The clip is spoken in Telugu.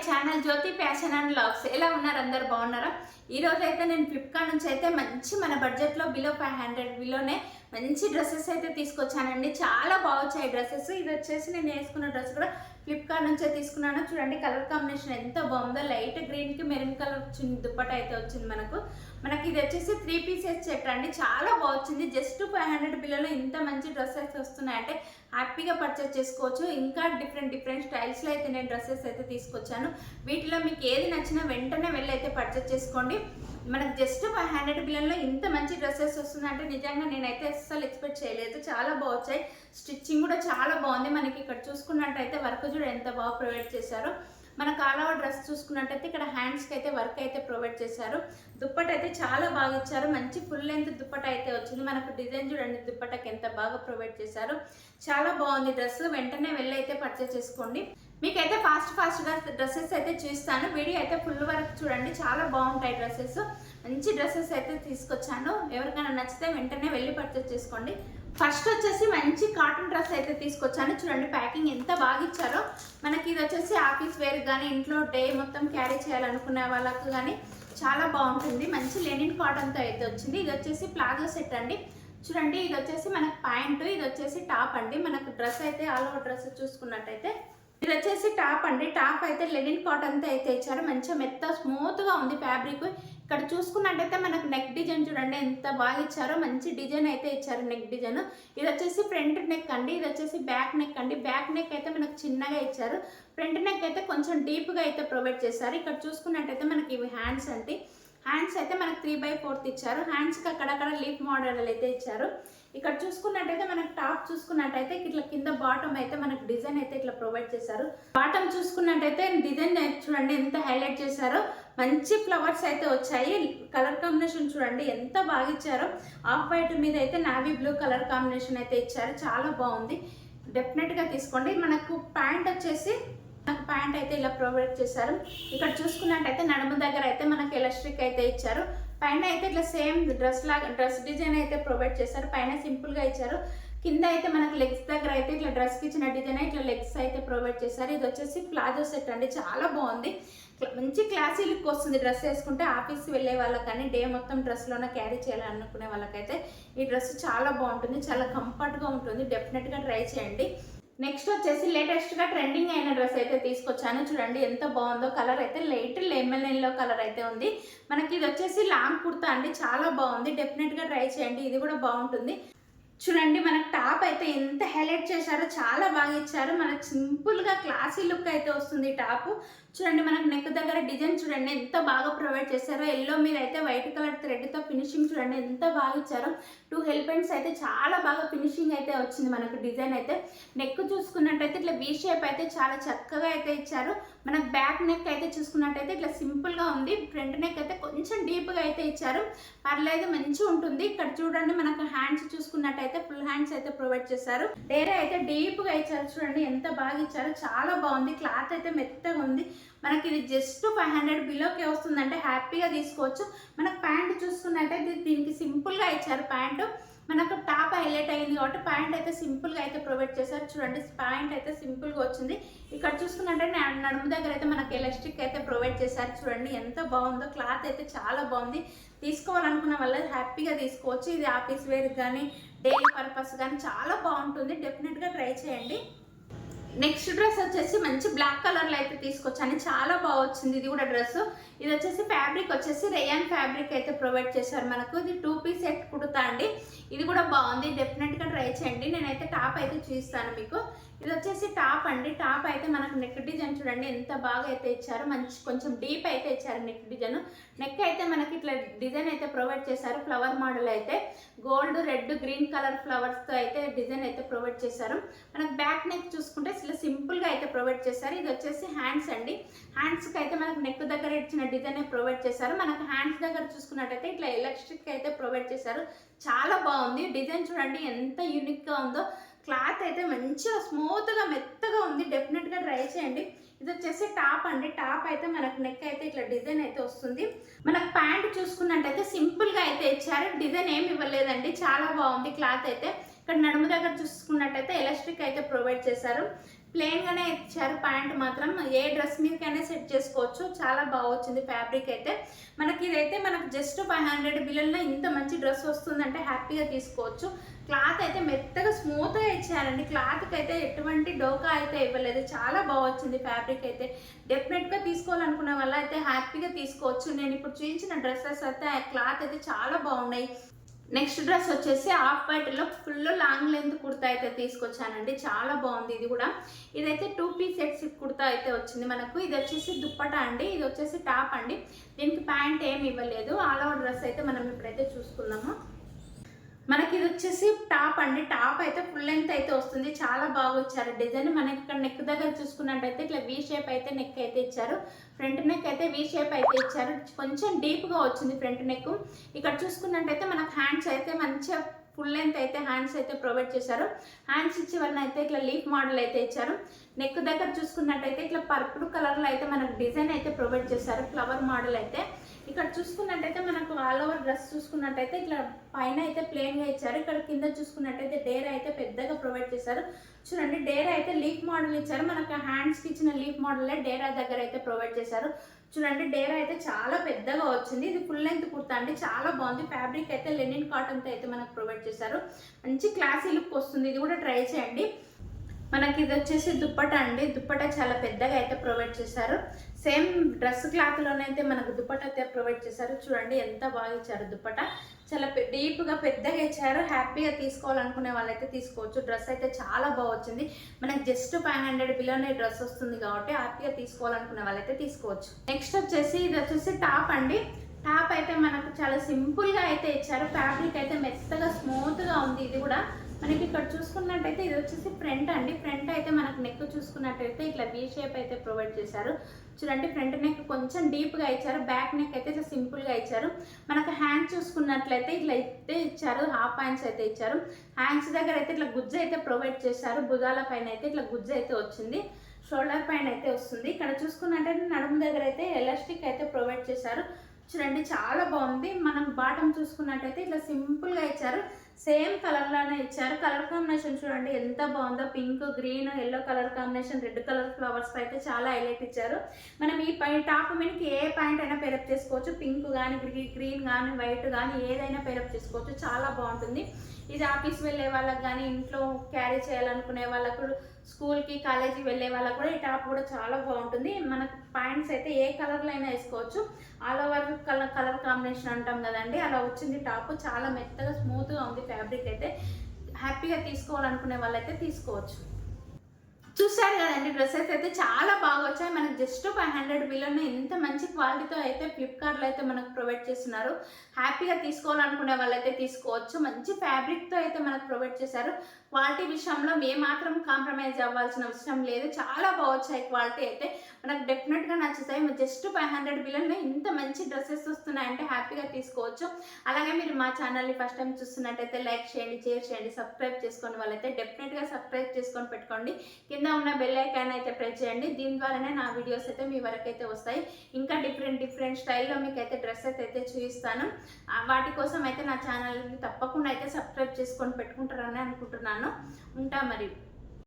Channel Jyothi fashion and vlogs. ఎలా ఉన్నారు? అందరు బాగున్నారా? ఈ రోజు అయితే నేను ఫ్లిప్కార్ట్ నుంచి అయితే మంచి మన బడ్జెట్లో బిలో 500 బిలోనే మంచి డ్రెస్సెస్ అయితే తీసుకొచ్చానండి. చాలా బాగొచ్చాయి డ్రెస్సెస్. ఇది వచ్చేసి నేను వేసుకున్న డ్రెస్ కూడా ఫ్లిప్కార్ట్ నుంచే తీసుకున్నాను. చూడండి కలర్ కాంబినేషన్ ఎంత బాగుందో. లైట్ గ్రీన్కి మెరూన్ కలర్ వచ్చింది దుప్పట అయితే వచ్చింది మనకి ఇది వచ్చేసి 3 పీసెస్ సెట్ అండి. చాలా బాగుంది. జస్ట్ 500 బిల్లలో ఇంత మంచి డ్రెస్సెస్ వస్తున్నాయంటే హ్యాపీగా పర్చేస్ చేసుకోవచ్చు. ఇంకా డిఫరెంట్ స్టైల్స్లో అయితే నేను డ్రెస్సెస్ అయితే తీసుకొచ్చాను. వీటిలో మీకు ఏది నచ్చినా వెంటనే వెళ్ళి అయితే పర్చేస్ చేసుకోండి. మనకు జస్ట్ 500 బిల్లలో ఇంత మంచి డ్రెస్సెస్ వస్తుందంటే నిజంగా నేనైతే అస్సలు ఎక్స్పెక్ట్ చేయలేదు. చాలా బాగుంటాయి. స్టిచ్చింగ్ కూడా చాలా బాగుంది. మనకి ఇక్కడ చూసుకున్నట్టయితే వర్క్ చూడ ఎంత బాగా ప్రొవైడ్ చేశారు. మన కాలవ డ్రెస్ చూసుకున్నట్టయితే ఇక్కడ హ్యాండ్స్కి అయితే వర్క్ అయితే ప్రొవైడ్ చేశారు. దుప్పట అయితే చాలా బాగా ఇచ్చారు. మంచి ఫుల్ లెంత్ దుప్పట అయితే వచ్చింది. మనకు డిజైన్ చూడండి దుప్పటకి ఎంత బాగా ప్రొవైడ్ చేశారు. చాలా బాగుంది డ్రెస్. వెంటనే వెళ్ళి అయితే పర్చేస్ చేసుకోండి. మీకైతే ఫాస్ట్గా డ్రెస్సెస్ అయితే చూస్తాను. వీడియో అయితే ఫుల్ వరకు చూడండి. చాలా బాగుంటాయి డ్రెస్సెస్. మంచి డ్రెస్సెస్ అయితే తీసుకొచ్చాను. ఎవరికైనా నచ్చితే వెంటనే వెళ్ళి పర్చేస్ చేసుకోండి. ఫస్ట్ వచ్చేసి మంచి కాటన్ డ్రెస్ అయితే తీసుకొచ్చాను. చూడండి ప్యాకింగ్ ఎంత బాగా ఇచ్చారో. మనకి ఇది వచ్చేసి ఆఫీస్ వేర్ కానీ ఇంట్లో డే మొత్తం క్యారీ చేయాలనుకునే వాళ్ళకు కానీ చాలా బాగుంటుంది. మంచి లెనిన్ కాటన్తో అయితే వచ్చింది. ఇది వచ్చేసి ప్లాజో సెట్ అండి. చూడండి ఇది వచ్చేసి మనకు ప్యాంటు, ఇది వచ్చేసి టాప్ అండి. మనకు డ్రెస్ అయితే ఆల్ ఓవర్ డ్రెస్ చూసుకున్నట్టయితే ఇది వచ్చేసి టాప్ అండి. టాప్ అయితే లెనిన్ కాటన్తో అయితే ఇచ్చారు. మంచిగా మెత్త స్మూత్గా ఉంది ఫ్యాబ్రిక్. ఇక్కడ చూసుకున్నట్టయితే మనకు నెక్ డిజైన్ చూడండి ఎంత బాగా ఇచ్చారో. మంచి డిజైన్ అయితే ఇచ్చారు నెక్ డిజైన్. ఇది వచ్చేసి ఫ్రంట్ నెక్ అండి. ఇది వచ్చేసి బ్యాక్ నెక్ అండి. బ్యాక్ నెక్ అయితే మనకు చిన్నగా ఇచ్చారు. ఫ్రంట్ నెక్ అయితే కొంచెం డీప్గా అయితే ప్రొవైడ్ చేశారు. ఇక్కడ చూసుకున్నట్టయితే మనకి ఇవి హ్యాండ్స్ అంటే హ్యాండ్స్ అయితే మనకు 3/4 ఇచ్చారు. హ్యాండ్స్కి అక్కడక్కడ లీఫ్ మోడల్ అయితే ఇచ్చారు. ఇక్కడ చూసుకున్నట్టయితే మనకు టాప్ చూసుకున్నట్టయితే ఇట్లా కింద బాటమ్ అయితే మనకు డిజైన్ అయితే ఇట్లా ప్రొవైడ్ చేశారు. బాటమ్ చూసుకున్నట్టయితే డిజైన్ చూడండి ఎంత హైలైట్ చేశారో. మంచి ఫ్లవర్స్ అయితే వచ్చాయి. కలర్ కాంబినేషన్ చూడండి ఎంత బాగా ఇచ్చారో. ఆఫ్ వైట్ మీద అయితే నావీ బ్లూ కలర్ కాంబినేషన్ అయితే ఇచ్చారు. చాలా బాగుంది. డెఫినెట్గా తీసుకోండి. మనకు ప్యాంట్ వచ్చేసి ప్యాంట్ అయితే ఇలా ప్రొవైడ్ చేశారు. ఇక్కడ చూసుకున్నట్టయితే నడుము దగ్గర అయితే మనకి ఎలాస్టిక్ అయితే ఇచ్చారు. పైన అయితే ఇట్లా సేమ్ డ్రెస్ డిజైన్ అయితే ప్రొవైడ్ చేశారు. పైన సింపుల్గా ఇచ్చారు. కింద అయితే మనకి లెగ్స్ దగ్గర అయితే ఇట్లా డ్రెస్కి ఇచ్చిన డిజైన్ ఇట్లా లెగ్స్ అయితే ప్రొవైడ్ చేశారు. ఇది వచ్చేసి ప్లాజో సెట్ అండి. చాలా బాగుంది. మంచి క్లాసీ లుక్ వస్తుంది డ్రెస్ వేసుకుంటే. ఆఫీస్కి వెళ్ళే వాళ్ళకి కానీ డే మొత్తం డ్రెస్లోనే క్యారీ చేయాలనుకునే వాళ్ళకైతే ఈ డ్రెస్ చాలా బాగుంటుంది. చాలా కంఫర్ట్గా ఉంటుంది. డెఫినెట్గా ట్రై చేయండి. నెక్స్ట్ వచ్చేసి లేటెస్ట్గా ట్రెండింగ్ అయిన డ్రెస్ అయితే తీసుకొచ్చాను. చూడండి ఎంత బాగుందో. కలర్ అయితే లైట్ లెమన్ ఎల్లో కలర్ అయితే ఉంది. మనకి ఇది వచ్చేసి లాంగ్ కుర్తా అండి. చాలా బాగుంది. డెఫినెట్గా ట్రై చేయండి. ఇది కూడా బాగుంటుంది. చూడండి మనకు టాప్ అయితే ఎంత హైలైట్ చేశారో. చాలా బాగా ఇచ్చారు. మనకు సింపుల్గా క్లాసీ లుక్ అయితే వస్తుంది టాప్. చూడండి మనకు నెక్ దగ్గర డిజైన్ చూడండి ఎంత బాగా ప్రొవైడ్ చేశారో. ఎల్లో మీద అయితే వైట్ కలర్ థ్రెడ్తో ఫినిషింగ్ చూడండి ఎంత బాగా ఇచ్చారో. 2 హెల్ బెండ్స్ అయితే చాలా బాగా ఫినిషింగ్ అయితే వచ్చింది మనకు డిజైన్ అయితే. నెక్ చూసుకున్నట్టయితే ఇట్లా వీ షేప్ అయితే చాలా చక్కగా అయితే ఇచ్చారు. మనకు బ్యాక్ నెక్ అయితే చూసుకున్నట్టయితే ఇట్లా సింపుల్గా ఉంది. ఫ్రంట్ నెక్ అయితే కొంచెం డీప్గా అయితే ఇచ్చారు. పర్లేదు మంచిగా ఉంటుంది. ఇక్కడ చూడండి మనకు హ్యాండ్స్ చూసుకున్నట్టయితే ఫుల్ హ్యాండ్స్ అయితే ప్రొవైడ్ చేశారు. డేరా అయితే డీప్గా ఇచ్చారు. చూడండి ఎంత బాగా ఇచ్చారు. చాలా బాగుంది. క్లాత్ అయితే మెత్తగా ఉంది. మనకి ఇది జస్ట్ 500 బిలోకి వస్తుందంటే హ్యాపీగా తీసుకోవచ్చు. మనకు ప్యాంట్ చూసుకున్నట్టయితే దీనికి సింపుల్గా ఇచ్చారు. ప్యాంటు మనకు టాప్ హైలైట్ అయింది కాబట్టి ప్యాంట్ అయితే సింపుల్గా అయితే ప్రొవైడ్ చేశారు. చూడండి ప్యాంట్ అయితే సింపుల్గా వచ్చింది. ఇక్కడ చూసుకున్నట్టయితే నడుము దగ్గర అయితే మనకి ఎలాస్టిక్ అయితే ప్రొవైడ్ చేశారు. చూడండి ఎంత బాగుందో. క్లాత్ అయితే చాలా బాగుంది. తీసుకోవాలనుకున్న వాళ్ళు హ్యాపీగా తీసుకోవచ్చు. ఇది ఆఫీస్ వేర్ కానీ డైలీ పర్పస్ కానీ చాలా బాగుంటుంది. డెఫినెట్గా ట్రై చేయండి. నెక్స్ట్ డ్రెస్ వచ్చేసి మంచి బ్లాక్ కలర్లో అయితే తీసుకొచ్చాను. చాలా బాగా వచ్చింది ఇది కూడా డ్రెస్. ఇది వచ్చేసి ఫ్యాబ్రిక్ వచ్చేసి రేయాన్ ఫ్యాబ్రిక్ అయితే ప్రొవైడ్ చేశారు మనకు. ఇది 2 పీస్ సెట్ కుడతా అండి. ఇది కూడా బాగుంది. డెఫినెట్గా ట్రై చేయండి. నేనైతే టాప్ అయితే చూపిస్తాను మీకు. ఇది వచ్చేసి టాప్ అండి. టాప్ అయితే మనకు నెక్ డిజైన్ చూడండి ఎంత బాగా అయితే ఇచ్చారు. మంచి కొంచెం డీప్ అయితే ఇచ్చారు నెక్ డిజైన్. నెక్ అయితే మనకి ఇట్లా డిజైన్ అయితే ప్రొవైడ్ చేశారు. ఫ్లవర్ మోడల్ అయితే గోల్డ్ రెడ్ గ్రీన్ కలర్ ఫ్లవర్స్తో అయితే డిజైన్ అయితే ప్రొవైడ్ చేశారు. మనకు బ్యాక్ నెక్ చూసుకుంటే ఇలా సింపుల్గా అయితే ప్రొవైడ్ చేశారు. ఇది వచ్చేసి హ్యాండ్స్ అండి. హ్యాండ్స్కి అయితే మనకు నెక్ దగ్గర ఇచ్చిన డిజైన్ ప్రొవైడ్ చేశారు. మనకు హ్యాండ్స్ దగ్గర చూసుకున్నట్టయితే ఇట్లా ఎలాస్టిక్ అయితే ప్రొవైడ్ చేశారు. చాలా బాగుంది. డిజైన్ చూడండి ఎంత యూనిక్గా ఉందో. క్లాత్ అయితే మంచిగా స్మూత్గా మెత్తగా ఉంది. డెఫినెట్గా ట్రై చేయండి. ఇది వచ్చేసి టాప్ అండి. టాప్ అయితే మనకు నెక్ అయితే ఇట్లా డిజైన్ అయితే వస్తుంది. మనకు ప్యాంట్ చూసుకున్నట్టయితే సింపుల్గా అయితే ఇచ్చారు. డిజైన్ ఏమి ఇవ్వలేదండి. చాలా బాగుంది క్లాత్ అయితే. ఇక్కడ నడుము దగ్గర చూసుకున్నట్టయితే ఎలాస్టిక్ అయితే ప్రొవైడ్ చేశారు. ప్లెయిన్గానే ఇచ్చారు. ప్యాంట్ మాత్రం ఏ డ్రెస్ మీదకైనా సెట్ చేసుకోవచ్చు. చాలా బాగా వచ్చింది ఫ్యాబ్రిక్ అయితే. మనకి ఇదైతే మనకు జస్ట్ 500 బిల్లుల్లో ఇంత మంచి డ్రెస్ వస్తుందంటే హ్యాపీగా తీసుకోవచ్చు. క్లాత్ అయితే మెత్తగా స్మూత్గా ఇచ్చారండి. క్లాత్కి అయితే ఎటువంటి డోకా అయితే ఇవ్వలేదు. చాలా బాగా వచ్చింది ఫ్యాబ్రిక్ అయితే. డెఫినెట్గా తీసుకోవాలనుకున్న వల్ల అయితే హ్యాపీగా తీసుకోవచ్చు. నేను ఇప్పుడు చూపించిన డ్రెస్సెస్ అయితే ఆ క్లాత్ అయితే చాలా బాగున్నాయి. నెక్స్ట్ డ్రెస్ వచ్చేసి ఆఫ్ వైట్లో ఫుల్ లాంగ్ లెంత్ కుర్తా అయితే తీసుకొచ్చానండి. చాలా బాగుంది ఇది కూడా. ఇదైతే 2 పీస్ సెట్స్ కుర్తా అయితే వచ్చింది మనకు. ఇది వచ్చేసి దుప్పటా అండి, ఇది వచ్చేసి టాప్ అండి. దీనికి ప్యాంట్ ఏమి ఇవ్వలేదు. ఆల్ ఓవర్ డ్రెస్ అయితే మనం ఇప్పుడైతే చూసుకుందాము. మనకి ఇది వచ్చేసి టాప్ అండి. టాప్ అయితే ఫుల్ లెంత్ అయితే వస్తుంది. చాలా బాగా వచ్చారు డిజైన్. మనకి ఇక్కడ నెక్ దగ్గర చూసుకున్నట్టయితే ఇట్లా వీ షేప్ అయితే నెక్ అయితే ఇచ్చారు. ఫ్రంట్ నెక్ అయితే వీ షేప్ అయితే ఇచ్చారు. కొంచెం డీప్గా వచ్చింది ఫ్రంట్ నెక్. ఇక్కడ చూసుకున్నట్టయితే మనకు హ్యాండ్స్ అయితే మంచిగా ఫుల్ లెంత్ అయితే హ్యాండ్స్ అయితే ప్రొవైడ్ చేశారు. హ్యాండ్స్ ఇచ్చే వల్ల అయితే ఇట్లా లీఫ్ మోడల్ అయితే ఇచ్చారు. నెక్ దగ్గర చూసుకున్నట్టయితే ఇట్లా పర్పుల్ కలర్లో అయితే మనకు డిజైన్ అయితే ప్రొవైడ్ చేశారు. ఫ్లవర్ మోడల్ అయితే ఇక్కడ చూసుకున్నట్టయితే మనకు ఆల్ ఓవర్ డ్రెస్ చూసుకున్నట్టయితే ఇట్లా పైన అయితే ప్లెయిన్గా ఇచ్చారు. ఇక్కడ కింద చూసుకున్నట్టయితే డేరా అయితే పెద్దగా ప్రొవైడ్ చేశారు. చూడండి, డేరా అయితే లీఫ్ మోడల్ ఇచ్చారు. మనకు హ్యాండ్స్కి ఇచ్చిన లీఫ్ మోడలే డేరా దగ్గర అయితే ప్రొవైడ్ చేశారు. చూడండి, డేరా అయితే చాలా పెద్దగా వచ్చింది. ఇది ఫుల్ లెంత్ కుర్తా అండి. చాలా బాగుంది. ఫ్యాబ్రిక్ అయితే లెనిన్ కాటన్తో అయితే మనకు ప్రొవైడ్ చేశారు. మంచి క్లాసీ లుక్ వస్తుంది. ఇది కూడా ట్రై చేయండి. మనకి ఇది వచ్చేసి దుప్పటా అండి. దుప్పటా చాలా పెద్దగా అయితే ప్రొవైడ్ చేశారు. సేమ్ డ్రెస్ క్లాత్లోనైతే మనకు దుప్పటా అయితే ప్రొవైడ్ చేశారు. చూడండి ఎంత బాగా ఇచ్చారు. దుప్పటా చాలా డీప్గా పెద్దగా ఇచ్చారు. హ్యాపీగా తీసుకోవాలనుకునే వాళ్ళైతే తీసుకోవచ్చు. డ్రెస్ అయితే చాలా బాగా వచ్చింది. మనకి జస్ట్ 500 బిలోనే డ్రెస్ వస్తుంది కాబట్టి హ్యాపీగా తీసుకోవాలనుకునే వాళ్ళైతే తీసుకోవచ్చు. నెక్స్ట్ వచ్చేసి ఇది వచ్చేసి టాప్ అండి. టాప్ అయితే మనకు చాలా సింపుల్గా అయితే ఇచ్చారు. ఫ్యాబ్రిక్ అయితే మెత్తగా స్మూత్గా ఉంది. ఇది కూడా మనకి ఇక్కడ చూసుకున్నట్టయితే ఇది వచ్చేసి ఫ్రంట్ అండి. ఫ్రంట్ అయితే మనకు నెక్ చూసుకున్నట్టయితే ఇట్లా వీ షేప్ అయితే ప్రొవైడ్ చేశారు. చూడండి, ఫ్రంట్ నెక్ కొంచెం డీప్గా ఇచ్చారు. బ్యాక్ నెక్ అయితే ఇట్లా సింపుల్గా ఇచ్చారు. మనకు హ్యాండ్ చూసుకున్నట్లయితే ఇట్లా అయితే ఇచ్చారు. హాఫ్ హ్యాండ్స్ అయితే ఇచ్చారు. హ్యాండ్స్ దగ్గర అయితే ఇట్లా గుజ్జు అయితే ప్రొవైడ్ చేశారు. భుజాల పైన అయితే ఇట్లా గుజ్జు అయితే వచ్చింది. షోల్డర్ పైన అయితే వస్తుంది. ఇక్కడ చూసుకున్నట్టయితే నడుము దగ్గర అయితే ఎలాస్టిక్ అయితే ప్రొవైడ్ చేశారు. చూడండి, చాలా బాగుంది. మనం బాటమ్ చూసుకున్నట్టయితే ఇట్లా సింపుల్గా ఇచ్చారు. సేమ్ కలర్లోనే ఇచ్చారు. కలర్ కాంబినేషన్ చూడండి ఎంత బాగుందో. Pink, green, yellow colour combination, red colour flowers అయితే చాలా హైలైట్ ఇచ్చారు. మనం ఈ టాప్ మీదకి ఏ ప్యాంట్ అయినా పేరప్ చేసుకోవచ్చు. పింక్ కానీ, గ్రీన్ కానీ, వైట్ కానీ ఏదైనా పేరప్ చేసుకోవచ్చు. చాలా బాగుంటుంది. ఇది ఆఫీస్ వెళ్ళే వాళ్ళకి కానీ, ఇంట్లో క్యారీ చేయాలనుకునే వాళ్ళకు, స్కూల్కి, కాలేజీకి వెళ్ళే వాళ్ళకు కూడా ఈ టాప్ కూడా చాలా బాగుంటుంది. మనకు ప్యాంట్స్ అయితే ఏ కలర్లో అయినా వేసుకోవచ్చు. ఆల్ ఓవర్ కలర్ కాంబినేషన్ అంటాం కదండి, అలా వచ్చింది టాప్. చాలా మెత్తగా స్మూత్గా ఉంది ఫ్యాబ్రిక్ అయితే. హ్యాపీగా తీసుకోవాలనుకునే వాళ్ళైతే తీసుకోవచ్చు. చూసారు కదండి, డ్రెస్సెస్ అయితే చాలా బాగా వచ్చాయి. మనకు జస్ట్ 500 బిలోనే ఇంత మంచి క్వాలిటీతో అయితే ఫ్లిప్కార్ట్లో అయితే మనకు ప్రొవైడ్ చేస్తున్నారు. హ్యాపీగా తీసుకోవాలనుకునే వాళ్ళైతే తీసుకోవచ్చు. మంచి ఫ్యాబ్రిక్తో అయితే మనకు ప్రొవైడ్ చేశారు. క్వాలిటీ విషయంలో ఏమాత్రం కాంప్రమైజ్ అవ్వాల్సిన అవసరం లేదు. చాలా బాగా వచ్చాయి. క్వాలిటీ అయితే మనకు డెఫినెట్గా నచ్చుతాయి. జస్ట్ 500 బిలోనే ఇంత మంచి డ్రెస్సెస్ వస్తున్నాయంటే హ్యాపీగా తీసుకోవచ్చు. అలాగే మీరు మా ఛానల్ని ఫస్ట్ టైం చూస్తున్నట్టయితే లైక్ చేయండి, షేర్ చేయండి, సబ్స్క్రైబ్ చేసుకునే వాళ్ళైతే డెఫినెట్గా సబ్స్క్రైబ్ చేసుకొని పెట్టుకోండి. కింద ఉన్న బెల్ ఐకాన్ అయితే ప్రెస్ చేయండి. దీని ద్వారానే నా వీడియోస్ అయితే మీ వరకు అయితే వస్తాయి. ఇంకా డిఫరెంట్ స్టైల్లో మీకు అయితే డ్రెస్సెస్ అయితే చూపిస్తాను. వాటి కోసం అయితే నా ఛానల్ని తప్పకుండా అయితే సబ్స్క్రైబ్ చేసుకొని పెట్టుకుంటారని అనుకుంటున్నాను. ఉంటా మరి.